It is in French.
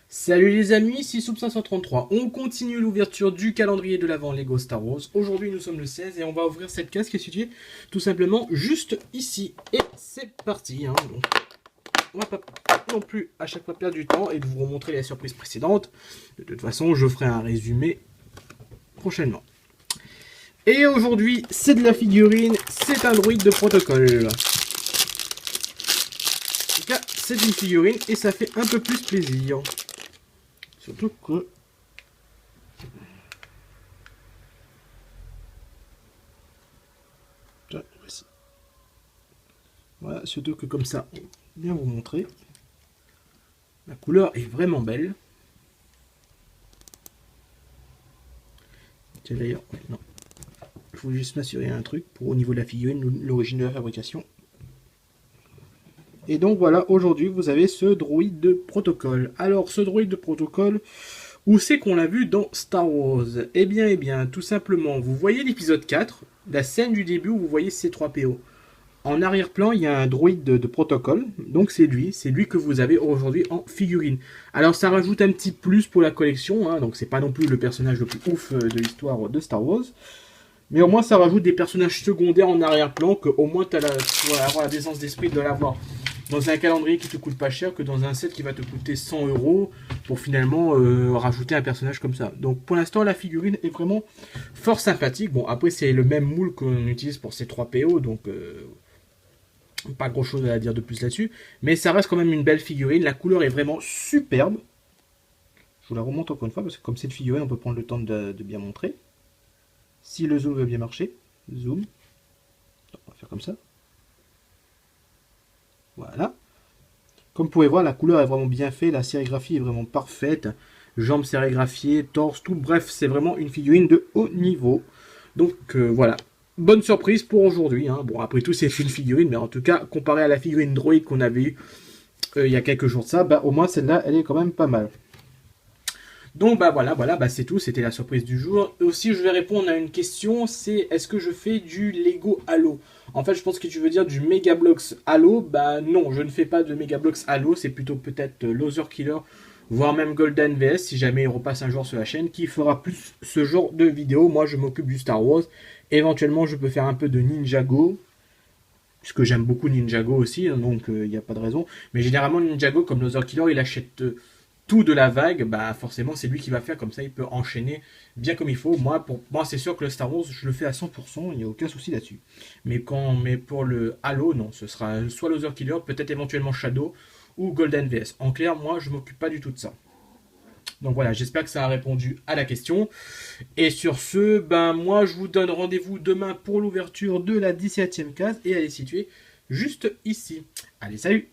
Salut les amis, ici Soup533. On continue l'ouverture du calendrier de l'Avent Lego Star Wars. Aujourd'hui nous sommes le 16 et on va ouvrir cette case qui est située tout simplement juste ici. Et c'est parti. Donc, on va pas non plus à chaque fois perdre du temps et de vous remontrer les surprises précédentes. De toute façon je ferai un résumé prochainement. Et aujourd'hui c'est de la figurine, c'est un droïde de protocole. En tout cas c'est une figurine et ça fait un peu plus plaisir. Surtout que... Voilà, surtout que comme ça, on va bien vous montrer. La couleur est vraiment belle. Tiens d'ailleurs, non. Il faut juste m'assurer un truc pour au niveau de la figurine, l'origine de la fabrication. Et donc voilà, aujourd'hui vous avez ce droïde de protocole. Alors ce droïde de protocole, où c'est qu'on l'a vu dans Star Wars? Eh bien, tout simplement, vous voyez l'épisode 4, la scène du début où vous voyez C3PO. En arrière-plan, il y a un droïde de protocole, donc c'est lui que vous avez aujourd'hui en figurine. Alors ça rajoute un petit plus pour la collection, donc c'est pas non plus le personnage le plus ouf de l'histoire de Star Wars. Mais au moins ça rajoute des personnages secondaires en arrière-plan, que au moins tu vas avoir la décence d'esprit de l'avoir dans un calendrier qui te coûte pas cher que dans un set qui va te coûter 100 € pour finalement rajouter un personnage comme ça. Donc pour l'instant la figurine est vraiment fort sympathique. Bon après c'est le même moule qu'on utilise pour ces 3PO, donc pas grand chose à dire de plus là-dessus. Mais ça reste quand même une belle figurine, la couleur est vraiment superbe. Je vous la remonte encore une fois parce que comme c'est une figurine on peut prendre le temps de bien montrer. Si le zoom veut bien marcher, zoom, on va faire comme ça. Voilà. Comme vous pouvez voir, la couleur est vraiment bien faite, la sérigraphie est vraiment parfaite. Jambes sérigraphiées, torse, tout. Bref, c'est vraiment une figurine de haut niveau. Donc voilà. Bonne surprise pour aujourd'hui. Bon, après tout, c'est une figurine, mais en tout cas, comparé à la figurine droïde qu'on avait eue il y a quelques jours de ça, au moins celle-là, elle est quand même pas mal. Donc voilà, c'est tout, c'était la surprise du jour. Aussi, je vais répondre à une question, c'est est-ce que je fais du Lego Halo? En fait, je pense que tu veux dire du Megablox Halo. Non, je ne fais pas de Megablox Halo, c'est plutôt peut-être Loser Killer, voire même Golden VS, si jamais il repasse un jour sur la chaîne, qui fera plus ce genre de vidéo. Moi, je m'occupe du Star Wars. Éventuellement, je peux faire un peu de Ninjago, puisque j'aime beaucoup Ninjago aussi, donc il n'y a pas de raison. Mais généralement, Ninjago, comme Loser Killer, il achète... tout de la vague, forcément c'est lui qui va faire, comme ça il peut enchaîner bien comme il faut. Pour moi c'est sûr que le Star Wars je le fais à 100%, il n'y a aucun souci là-dessus. Mais pour le Halo, non, ce sera soit Loser Killer, peut-être éventuellement Shadow ou Golden VS. En clair, moi je m'occupe pas du tout de ça. Donc voilà, j'espère que ça a répondu à la question. Et sur ce, moi je vous donne rendez-vous demain pour l'ouverture de la 17e case et elle est située juste ici. Allez, salut!